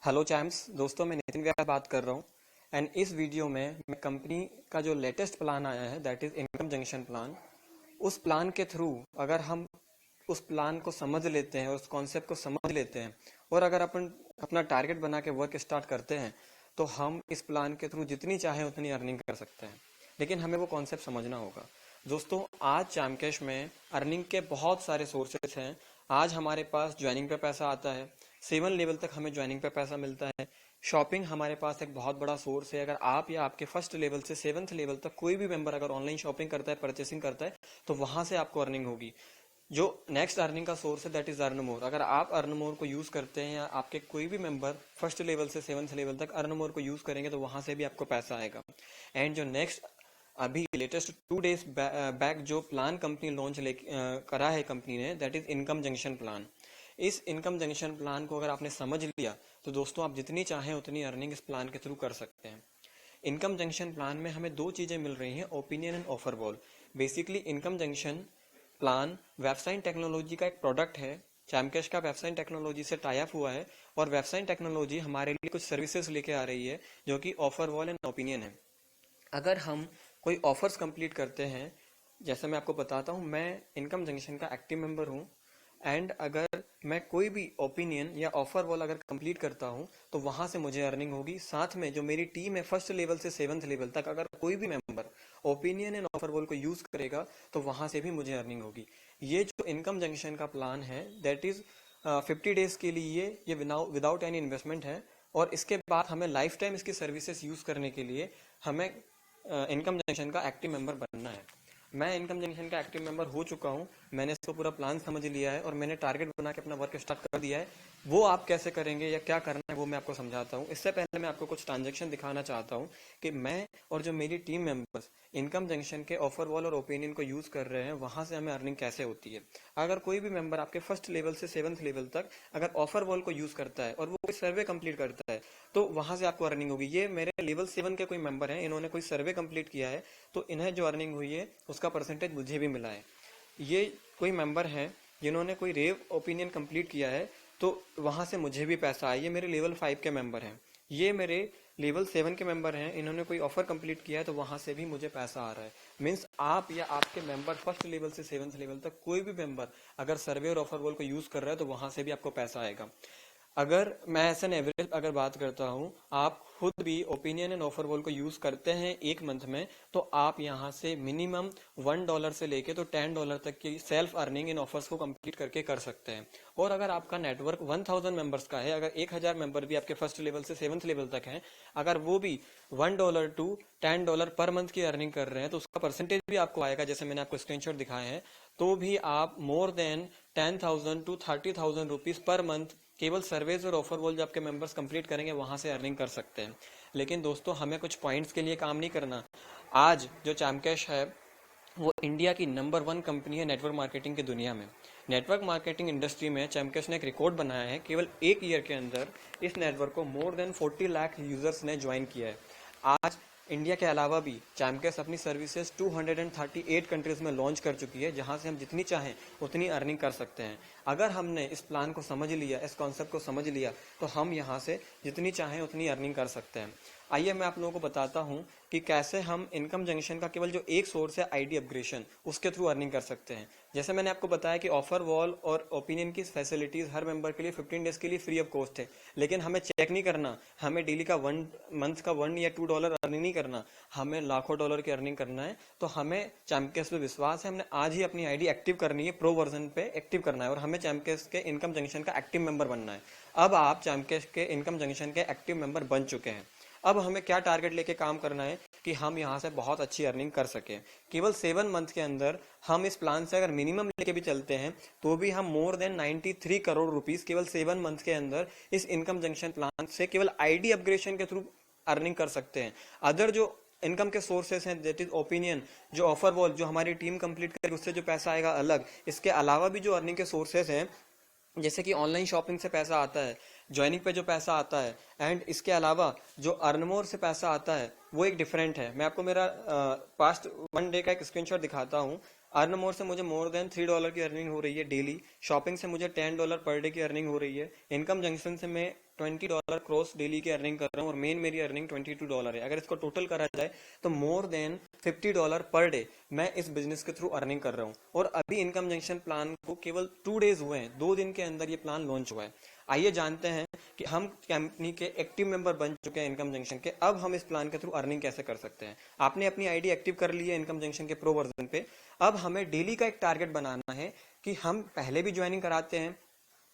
Hello चैम्स दोस्तों, मैं नितिन व्यास बात कर रहा हूँ। एंड इस वीडियो में मैं कंपनी का जो लेटेस्ट प्लान आया है that is income junction plan, उस प्लान के थ्रू अगर हम उस प्लान को समझ लेते हैं और उस कॉन्सेप्ट को समझ लेते हैं और अगर अपन अपना टारगेट बना के वर्क स्टार्ट करते हैं तो हम इस प्लान के थ्रू जितनी चाहे उतनी अर्निंग कर सकते हैं। लेकिन हमें वो कॉन्सेप्ट समझना होगा। दोस्तों, आज चैमकैश में अर्निंग के बहुत सारे सोर्सेज हैं। आज हमारे पास ज्वाइनिंग पे पैसा आता है, 7 लेवल तक हमें ज्वाइनिंग पे पैसा मिलता है। शॉपिंग हमारे पास एक बहुत बड़ा सोर्स है। अगर आप या आपके फर्स्ट लेवल से 7th लेवल तक कोई भी मेंबर अगर ऑनलाइन शॉपिंग करता है, परचेसिंग करता है, तो वहां से आपको अर्निंग होगी। जो नेक्स्ट अर्निंग का सोर्स है दैट इज अर्न मोर। अगर आप अर्न मोर को यूज करते हैं या आपके कोई भी मेंबर फर्स्ट लेवल से 7th लेवल तक अर्न मोर को यूज करेंगे तो वहां से भी आपको पैसा आएगा। एंड जो नेक्स्ट अभी लेटेस्ट 2 डेज बैक जो प्लान कंपनी लॉन्च करा है कंपनी ने, that is income junction plan. इस इनकम जंक्शन प्लान को अगर आपने समझ लिया तो दोस्तों आप जितनी चाहें उतनी अर्निंग इस प्लान के थ्रू कर सकते हैं। इनकम जंक्शन प्लान में हमें दो चीजें मिल रही हैं, opinion and offer wall. Basically income junction plan website technology का एक प्रोडक्ट है। चैमकैश का वेबसाइट टेक्नोलॉजी से टाई अप हुआ है और वेबसाइट टेक्नोलॉजी हमारे लिए कुछ सर्विसेज लेके आ रही है जो कि ऑफर वॉल एंड ओपिनियन है। अगर हम कोई ऑफर्स कंप्लीट करते हैं, जैसे मैं आपको बताता हूँ, मैं इनकम जंक्शन का एक्टिव मेंबर हूँ। एंड अगर मैं कोई भी ओपिनियन या ऑफर वॉल अगर कंप्लीट करता हूँ तो वहां से मुझे अर्निंग होगी। साथ में जो मेरी टीम है फर्स्ट लेवल से 7th लेवल तक, अगर कोई भी member opinion and offer wall को यूज करेगा तो वहां से भी मुझे अर्निंग होगी। ये जो इनकम जंक्शन का प्लान है दैट इज 50 डेज के लिए ये विदाउट एनी इन्वेस्टमेंट है। और इसके बाद हमें लाइफ टाइम इसकी सर्विसेज यूज करने के लिए हमें इनकम जंक्शन का एक्टिव मेंबर बनना है। मैं इनकम जंक्शन का एक्टिव मेंबर हो चुका हूं। मैंने इसको पूरा प्लान समझ लिया है और मैंने टारगेट बना के अपना वर्क स्टार्ट कर दिया है। वो आप कैसे करेंगे या क्या करना है वो मैं आपको समझाता हूं। इससे पहले मैं आपको कुछ ट्रांजेक्शन दिखाना चाहता हूं कि मैं और जो मेरी टीम मेंबर्स इनकम जंक्शन के ऑफर वॉल और ओपिनियन को यूज कर रहे हैं वहां से हमें अर्निंग कैसे होती है। अगर कोई भी मेंबर आपके फर्स्ट लेवल से 7th लेवल तक अगर ऑफर वॉल को यूज करता है और वो कोई सर्वे कंप्लीट करता है तो वहां से आपको अर्निंग होगी। ये मेरे लेवल 7 के कोई मेंबर हैं, इन्होंने कोई सर्वे कंप्लीट किया है तो इन्हें जो अर्निंग हुई है उसका परसेंटेज मुझे भी मिला है। ये कोई मेंबर हैं जिन्होंने कोई रेव ओपिनियन कंप्लीट किया है तो वहां से मुझे भी पैसा आया। ये मेरे लेवल 5 के मेंबर हैं। ये मेरे लेवल 7 के मेंबर हैं, इन्होंने कोई ऑफर कंप्लीट किया है तो वहां से भी मुझे पैसा आ रहा है। मीन्स आप या आपके मेंबर फर्स्ट लेवल से 7th लेवल तक कोई भी मेंबर अगर सर्वे और ऑफर वॉल को यूज कर रहा है तो वहां से भी आपको पैसा आएगा। अगर मैं एज एन एवरेज अगर बात करता हूँ, आप खुद भी ओपिनियन एंड ऑफर वॉल को यूज करते हैं एक मंथ में तो आप यहाँ से मिनिमम $1 से लेके तो $10 तक की सेल्फ अर्निंग इन ऑफर्स को कंप्लीट करके कर सकते हैं। और अगर आपका नेटवर्क 1000 मेंबर्स का है, अगर 1000 मेंबर भी आपके फर्स्ट लेवल से 7th लेवल तक हैं, अगर वो भी $1 to $10 पर मंथ की अर्निंग कर रहे हैं तो उसका परसेंटेज भी आपको आएगा। जैसे मैंने आपको स्क्रीनशॉट दिखाए हैं, तो भी आप more than 10,000 to 30,000 rupees per month केवल सर्वेज और ऑफर वॉल जो आपके मेंबर्स कंप्लीट करेंगे वहां से अर्निंग कर सकते हैं। लेकिन दोस्तों, हमें कुछ पॉइंट्स के लिए काम नहीं करना। आज जो चैमकैश है वो इंडिया की नंबर 1 कंपनी है नेटवर्क मार्केटिंग की दुनिया में। नेटवर्क मार्केटिंग इंडस्ट्री में चैमकैश ने एक रिकॉर्ड बनाया है। केवल एक ईयर के अंदर इस नेटवर्क को मोर देन 40 लाख यूजर्स ने ज्वाइन किया है। आज इंडिया के अलावा भी चैमकैश अपनी सर्विसेज 238 कंट्रीज में लॉन्च कर चुकी है, जहां से हम जितनी चाहें उतनी अर्निंग कर सकते हैं। अगर हमने इस प्लान को समझ लिया, इस कॉन्सेप्ट को समझ लिया, तो हम यहां से जितनी चाहें उतनी अर्निंग कर सकते हैं। आइए मैं आप लोगों को बताता हूं कि कैसे हम इनकम जंक्शन का केवल जो एक सोर्स है आईडी अपग्रेडेशन, उसके थ्रू अर्निंग कर सकते हैं। जैसे मैंने आपको बताया कि ऑफर वॉल और ओपिनियन की फैसिलिटीज हर मेंबर के लिए 15 डेज के लिए फ्री ऑफ कॉस्ट है। लेकिन हमें चेक नहीं करना, हमें डेली का 1 मंथ का $1 या $2 अर्निंग नहीं करना, हमें लाखों डॉलर की अर्निंग करना है। तो हमें चैमकैश पे विश्वास है, हमने आज ही अपनी आईडी एक्टिव करनी है, प्रो वर्जन पे एक्टिव करना है और हमें चैमकैश के इनकम जंक्शन का एक्टिव मेंबर बनना है। अब आप चैमकैश के इनकम जंक्शन के एक्टिव मेंबर बन चुके हैं। अब हमें क्या टारगेट लेके काम करना है कि हम यहाँ से बहुत अच्छी अर्निंग कर सके। केवल 7 मंथ के अंदर हम इस प्लान से अगर मिनिमम लेके भी चलते हैं तो भी हम मोर देन 93 करोड़ रुपीस केवल 7 मंथ के अंदर इस इनकम जंक्शन प्लान से केवल आईडी अपग्रेडेशन के थ्रू अर्निंग कर सकते हैं। अदर जो इनकम के सोर्सेस हैं दैट इज ओपिनियन, जो ऑफर वॉल जो हमारी टीम कंप्लीट करेगी उससे जो पैसा आएगा अलग। इसके अलावा भी जो अर्निंग के सोर्सेस हैं जैसे कि ऑनलाइन शॉपिंग से पैसा आता है, ज्वाइनिंग पे जो पैसा आता है, एंड इसके अलावा जो अर्नमोर से पैसा आता है वो एक डिफरेंट है। मैं आपको मेरा पास्ट 1 डे का एक स्क्रीनशॉट दिखाता हूँ। अर्न मोर से मुझे मोर देन $3 की अर्निंग हो रही है डेली, शॉपिंग से मुझे $10 पर डे की अर्निंग हो रही है, इनकम जंक्शन से मैं $20 क्रॉस डेली की अर्निंग कर रहा हूँ और मेन मेरी अर्निंग $22 है। अगर इसको टोटल करा जाए तो मोर देन $50 पर डे मैं इस बिजनेस के थ्रू अर्निंग कर रहा हूँ। और अभी इनकम जंक्शन प्लान को केवल 2 डेज हुए हैं, 2 दिन के अंदर ये प्लान लॉन्च हुआ है। आइए जानते हैं कि हम कंपनी के एक्टिव मेंबर बन चुके हैं इनकम जंक्शन के, अब हम इस प्लान के थ्रू अर्निंग कैसे कर सकते हैं। आपने अपनी आईडी एक्टिव कर ली है इनकम जंक्शन के प्रो वर्जन पे। अब हमें डेली का एक टारगेट बनाना है कि हम पहले भी ज्वाइनिंग कराते हैं,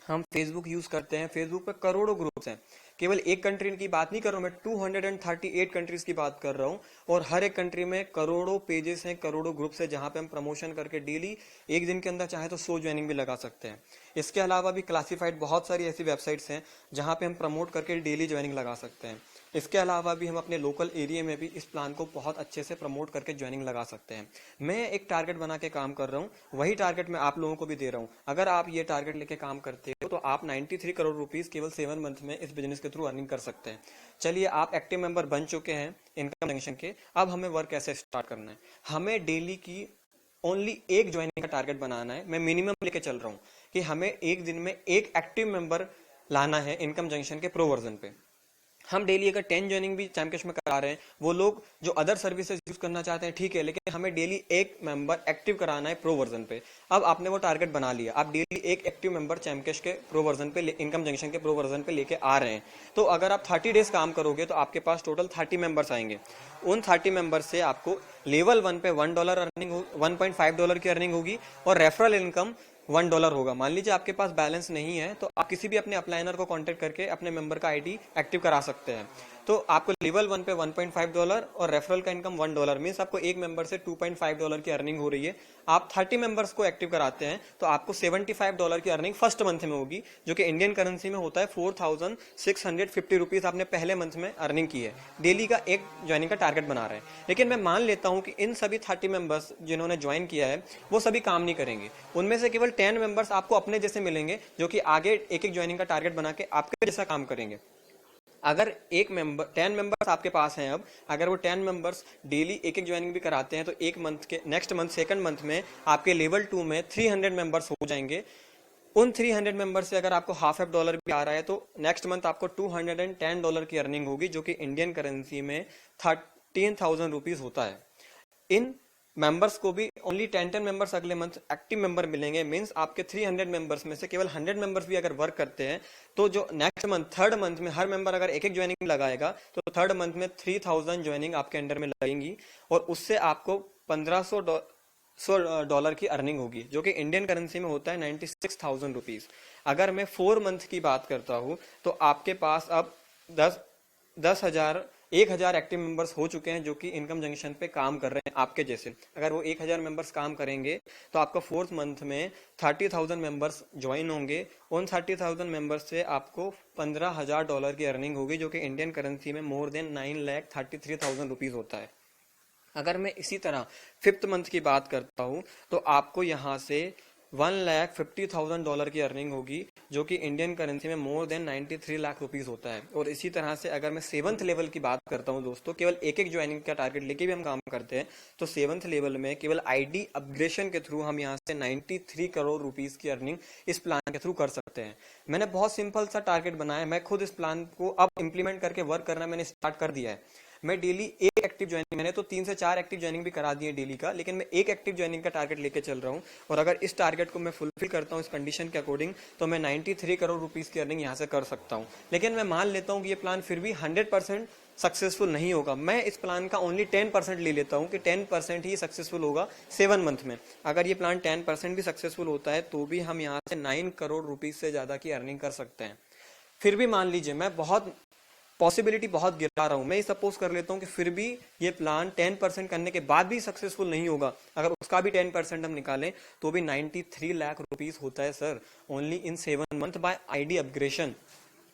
हम फेसबुक यूज करते हैं, फेसबुक पे करोड़ों ग्रुप्स हैं, केवल एक कंट्री की बात नहीं कर रहा हूं मैं, 238 कंट्रीज की बात कर रहा हूं। और हर एक कंट्री में करोड़ों पेजेस हैं, करोड़ों ग्रुप्स हैं, जहां पे हम प्रमोशन करके डेली एक दिन के अंदर चाहे तो 100 ज्वाइनिंग भी लगा सकते हैं। इसके अलावा भी क्लासिफाइड बहुत सारी ऐसी वेबसाइट्स हैं जहां पे हम प्रमोट करके डेली ज्वाइनिंग लगा सकते हैं। इसके अलावा भी हम अपने लोकल एरिया में भी इस प्लान को बहुत अच्छे से प्रमोट करके ज्वाइनिंग लगा सकते हैं। मैं एक टारगेट बना के काम कर रहा हूँ, वही टारगेट मैं आप लोगों को भी दे रहा हूँ। अगर आप ये टारगेट लेके काम करते हो तो आप 93 करोड़ रुपीस केवल 7 मंथ में इस बिजनेस के थ्रू अर्निंग कर सकते हैं। चलिए, आप एक्टिव मेंबर बन चुके हैं इनकम जंक्शन के, अब हमें वर्क कैसे स्टार्ट करना है। हमें डेली की ओनली एक ज्वाइनिंग का टारगेट बनाना है। मैं मिनिमम लेके चल रहा हूँ कि हमें एक दिन में एक एक्टिव मेंबर लाना है इनकम जंक्शन के प्रो वर्जन पे। हम डेली अगर 10 ज्वाइनिंग भी कैश में करा रहे हैं, वो लोग जो अदर सर्विसेज यूज करना चाहते हैं ठीक है, लेकिन हमें डेली एक मेंबर एक्टिव कराना है प्रो वर्जन पे। अब आपने वो टारगेट बना लिया, आप डेली एक एक्टिव मेंबर कैश के प्रो वर्जन पे, इनकम जंक्शन के प्रो वर्जन पे लेके आ रहे हैं। तो अगर आप 30 डेज काम करोगे तो आपके पास टोटल 30 मेंबर्स आएंगे। उन 30 मेंबर से आपको लेवल 1 पे $1 अर्निंग, $1.5 की अर्निंग होगी और रेफरल इनकम $1 होगा। मान लीजिए आपके पास बैलेंस नहीं है तो आप किसी भी अपने अपलाइनर को कांटेक्ट करके अपने मेंबर का आईडी एक्टिव करा सकते हैं। तो आपको लेवल 1 पे $1.5 और रेफरल का इनकम $1 मींस आपको एक मेंबर से $2.5 की अर्निंग हो रही है। आप 30 मेंबर्स को एक्टिव कराते हैं तो आपको $75 की अर्निंग फर्स्ट मंथ में होगी, जो कि इंडियन करेंसी में होता है 4650 रुपीज आपने पहले मंथ में अर्निंग की है। डेली का एक ज्वाइनिंग का टारगेट बना रहे हैं। लेकिन मैं मान लेता हूं कि इन सभी 30 मेंबर्स जिन्होंने ज्वाइन किया है वो सभी काम नहीं करेंगे, उनमें से केवल 10 मेंबर्स आपको अपने जैसे मिलेंगे जो कि आगे एक एक ज्वाइनिंग का टारगेट बना के आपके जैसा काम करेंगे। अगर 10 मेंबर्स आपके पास हैं, अब अगर वो 10 मेंबर्स डेली एक एक ज्वाइनिंग भी कराते हैं तो एक मंथ के नेक्स्ट मंथ सेकंड मंथ में आपके लेवल 2 में 300 मेंबर्स हो जाएंगे। उन 300 मेंबर से अगर आपको $0.5 भी आ रहा है तो नेक्स्ट मंथ आपको $210 की अर्निंग होगी, जो कि इंडियन करेंसी में 13,000 रुपीज होता है। इन मेंबर्स को भी ओनली 10 मेंबर्स अगले मंथ एक्टिव मेंबर मिलेंगे। मींस आपके 300 मेंबर्स में से केवल 100 मेंबर्स भी अगर वर्क करते हैं तो जो नेक्स्ट मंथ थर्ड मंथ में हर मेंबर अगर एक एक ज्वाइनिंग लगाएगा तो थर्ड मंथ में 3000 ज्वाइनिंग आपके अंडर में लगेंगी और उससे आपको $1,500 की अर्निंग होगी, जो कि इंडियन करेंसी में होता है 96,000 रुपीज। अगर मैं 4 मंथ की बात करता हूं तो आपके पास अब 1,000 एक्टिव मेंबर्स हो चुके हैं जो कि इनकम जंक्शन पे काम कर रहे हैं आपके जैसे। अगर वो 1,000 मेंबर्स काम करेंगे तो आपका 4th मंथ में 30,000 मेंबर्स ज्वाइन होंगे। उन 30,000 मेंबर्स से आपको $15,000 की अर्निंग होगी, जो कि इंडियन करेंसी में मोर देन 9,33,000 रुपीज होता है। अगर मैं इसी तरह 5th मंथ की बात करता हूं तो आपको यहां से $1,50,000 की अर्निंग होगी, जो कि इंडियन करेंसी में मोर देन 93 लाख रुपीस होता है। और इसी तरह से अगर मैं 7th लेवल की बात करता हूं दोस्तों, केवल एक एक ज्वाइनिंग का टारगेट लेके भी हम काम करते हैं तो 7th लेवल में केवल आईडी अपग्रेडेशन के थ्रू हम यहाँ से 93 करोड़ रुपीस की अर्निंग इस प्लान के थ्रू कर सकते हैं। मैंने बहुत सिंपल सा टारगेट बनाया, मैं खुद इस प्लान को अब इंप्लीमेंट करके वर्क करना मैंने स्टार्ट कर दिया है। मैं डेली एक एक्टिव ज्वाइनिंग, मैंने तो 3 से 4 एक्टिव ज्वाइनिंग भी करा दी है डेली का, लेकिन मैं एक एक्टिव ज्वाइनिंग का टारगेट लेके चल रहा हूँ। और अगर इस टारगेट को मैं फुलफिल करता हूँ इस कंडीशन के अकॉर्डिंग तो मैं 93 करोड़ रुपीस की अर्निंग यहाँ से कर सकता हूँ। लेकिन मैं मान लेता हूँ कि ये प्लान फिर भी 100% सक्सेसफुल नहीं होगा। मैं इस प्लान का ओनली 10% ले लेता हूँ कि 10% ही सक्सेसफुल होगा 7 मंथ में। अगर ये प्लान 10% भी सक्सेसफुल होता है तो भी हम यहाँ से 9 करोड़ रुपीज से ज्यादा की अर्निंग कर सकते हैं। फिर भी मान लीजिए मैं पॉसिबिलिटी बहुत गिरा रहा हूं, मैं सपोज कर लेता हूं कि फिर भी ये प्लान 10% करने के बाद भी सक्सेसफुल नहीं होगा, अगर उसका भी 10% हम निकालें तो भी 93 लाख रुपीस होता है sir, only in 7 month by ID upgradation.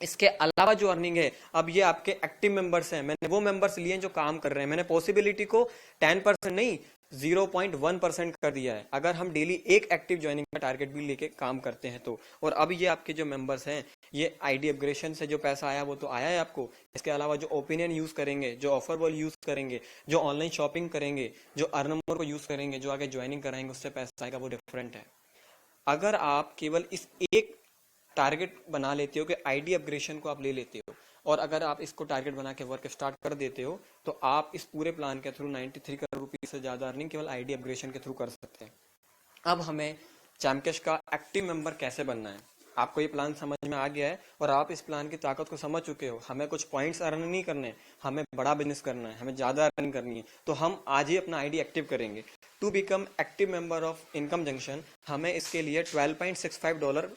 इसके अलावा जो अर्निंग है, अब ये आपके एक्टिव मेंबर्स हैं, मैंने वो मेंबर्स लिए हैं जो काम कर रहे हैं, मैंने पॉसिबिलिटी को 10% नहीं 0.1% कर दिया है अगर हम डेली एक एक्टिव ज्वाइनिंग का टारगेट भी लेके काम करते हैं तो। और अब ये आपके जो मेंबर्स हैं, ये आईडी अपग्रेडेशन से जो पैसा आया वो तो आया है आपको, इसके अलावा जो ओपिनियन यूज करेंगे, जो ऑफर बॉल यूज करेंगे, जो ऑनलाइन शॉपिंग करेंगे, जो अर्न नंबर को यूज करेंगे, जो आगे ज्वाइनिंग कराएंगे, उससे पैसा आएगा, वो डिफरेंट है। अगर आप केवल इस एक टारगेट बना लेते हो कि आईडी अपग्रेडेशन को आप ले लेते हो, और अगर आप इसको टारगेट बना के वर्क स्टार्ट कर देते हो, तो आप इस पूरे प्लान के थ्रू 93 करोड़ रुपए से ज्यादा अर्निंग केवल आईडी अपग्रेडेशन के थ्रू कर सकते हैं। अब हमें चैमकैश का एक्टिव मेंबर कैसे बनना है, आपको ये प्लान समझ में आ गया है और आप इस प्लान की ताकत को समझ चुके हो। हमें कुछ पॉइंट्स अर्न नहीं करने, हमें बड़ा बिजनेस करना है, हमें ज्यादा अर्निंग करनी है, तो हम आज ही अपना आईडी एक्टिव करेंगे। To become active member of Income Junction हमें इसके लिए $12.65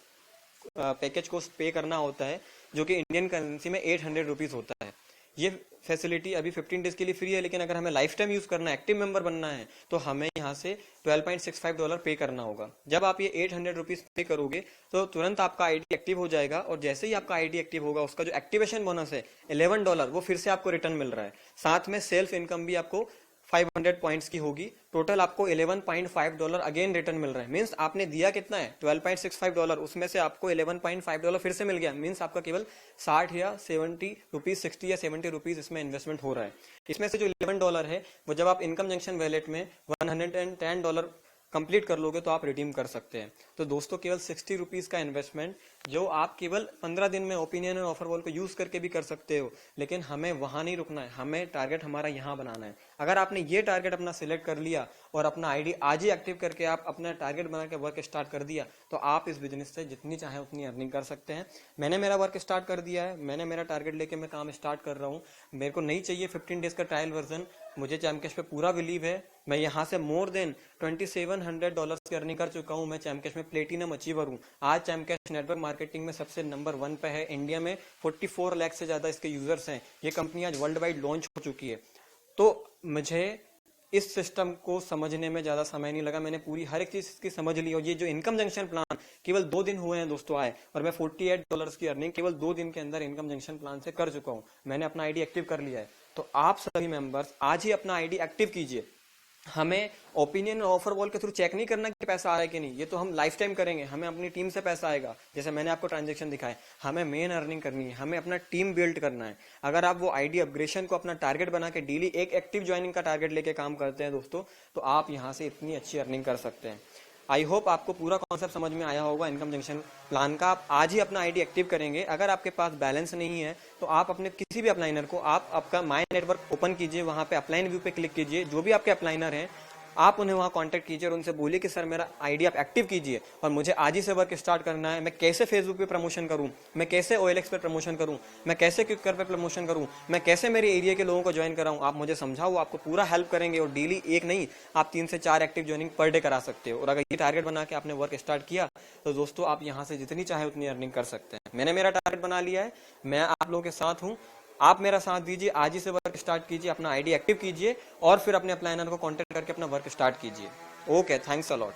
पैकेज को पे करना होता है, जो कि इंडियन करेंसी में 800 रुपीज होता है। ये फैसिलिटी अभी 15 डेज के लिए फ्री है, लेकिन अगर हमें लाइफ टाइम यूज करना है, एक्टिव मेंबर बनना है, तो हमें यहाँ से $12.65 पे करना होगा। जब आप ये 800 रुपीज पे करोगे तो तुरंत आपका आईडी एक्टिव हो जाएगा, और जैसे ही आपका आईडी एक्टिव होगा, उसका जो एक्टिवेशन बोनस है $11 वो फिर से आपको रिटर्न मिल रहा है। साथ में सेल्फ इनकम भी आपको 500 पॉइंट्स की होगी। टोटल आपको $11.5 अगेन रिटर्न मिल रहा है। मींस आपने दिया कितना है, $12.65, उसमें से आपको $11.5 फिर से मिल गया। मींस आपका केवल 60 या 70 रुपीज, 60 या 70 रुपीज इसमें इन्वेस्टमेंट हो रहा है। इसमें से जो $11 है वो जब आप इनकम जंक्शन वैलेट में $110 कंप्लीट कर लोगे तो आप रिडीम कर सकते हैं। तो दोस्तों केवल 60 रुपीज का इन्वेस्टमेंट जो आप केवल 15 दिन में ओपिनियन और ऑफर बॉल को यूज करके भी कर सकते हो, लेकिन हमें वहां नहीं रुकना है, हमें टारगेट हमारा यहाँ बनाना है। अगर आपने ये टारगेट अपना सिलेक्ट कर लिया और अपना आईडी आज ही एक्टिव करके आप अपना टारगेट बना के वर्क स्टार्ट कर दिया, तो आप इस बिजनेस से जितनी चाहे उतनी अर्निंग कर सकते हैं। मैंने मेरा वर्क स्टार्ट कर दिया है, मैंने मेरा टारगेट लेके मैं काम स्टार्ट कर रहा हूँ। मेरे को नहीं चाहिए 15 डेज का ट्रायल वर्जन, मुझे चैमकैश पे पूरा बिलीव है। मैं यहाँ से मोर देन $2700 की अर्निंग कर चुका हूँ। मैं चैमकैश में प्लेटिनम अचीवर हूँ। आज चैमकैश नेटवर्क मार्केटिंग में सबसे नंबर 1 पे है। इंडिया में 44 लाख से ज्यादा इसके यूजर्स हैं। ये कंपनी आज वर्ल्ड वाइड लॉन्च हो चुकी है। तो मुझे इस सिस्टम को समझने में ज्यादा समय नहीं लगा, मैंने पूरी हर एक चीज इसकी समझ ली। और ये जो इनकम जंक्शन प्लान केवल 2 दिन हुए हैं दोस्तों आए, और मैं $48 की अर्निंग केवल 2 दिन के अंदर इनकम जंक्शन प्लान से कर चुका हूँ। मैंने अपना आईडी एक्टिव कर लिया है। तो आप सभी मेंबर्स आज ही अपना आईडी एक्टिव कीजिए। हमें ओपिनियन और ऑफर बॉल के थ्रू चेक नहीं करना कि पैसा आ रहा है कि नहीं, ये तो हम लाइफ टाइम करेंगे। हमें अपनी टीम से पैसा आएगा, जैसे मैंने आपको ट्रांजैक्शन दिखाया। हमें मेन अर्निंग करनी है, हमें अपना टीम बिल्ड करना है। अगर आप वो आईडी अपग्रेडेशन को अपना टारगेट बना के डेली एक एक्टिव ज्वाइनिंग का टारगेट लेके काम करते हैं दोस्तों, तो आप यहाँ से इतनी अच्छी अर्निंग कर सकते हैं। आई होप आपको पूरा कॉन्सेप्ट समझ में आया होगा इनकम जंक्शन प्लान का। आप आज ही अपना आईडी एक्टिव करेंगे। अगर आपके पास बैलेंस नहीं है तो आप अपने किसी भी अपलाइनर को, आप आपका माय नेटवर्क ओपन कीजिए, वहां पे अपलाइन व्यू पे क्लिक कीजिए, जो भी आपके अपलाइनर हैं आप उन्हें वहां कांटेक्ट कीजिए और उनसे बोलिए कि सर मेरा आईडी आप एक्टिव कीजिए और मुझे आज ही से वर्क स्टार्ट करना है। मैं कैसे फेसबुक पे प्रमोशन करूं, मैं कैसे OLX पे प्रमोशन करूं, मैं कैसे क्विकर पे प्रमोशन करूं, मैं कैसे मेरे एरिया के लोगों को ज्वाइन कराऊं, आप मुझे समझाओ। आपको पूरा हेल्प करेंगे और डेली एक नहीं, आप 3 से 4 एक्टिव ज्वाइनिंग पर डे करा सकते हो। और अगर ये टारगेट बना के आपने वर्क स्टार्ट किया तो दोस्तों आप यहाँ से जितनी चाहे उतनी अर्निंग कर सकते हैं। मैंने मेरा टारगेट बना लिया है, मैं आप लोगों के साथ हूँ। आप मेरा साथ दीजिए, आज ही से वर्क स्टार्ट कीजिए, अपना आईडी एक्टिव कीजिए और फिर अपने अपलाइनर को कांटेक्ट करके अपना वर्क स्टार्ट कीजिए। Okay, thanks a lot.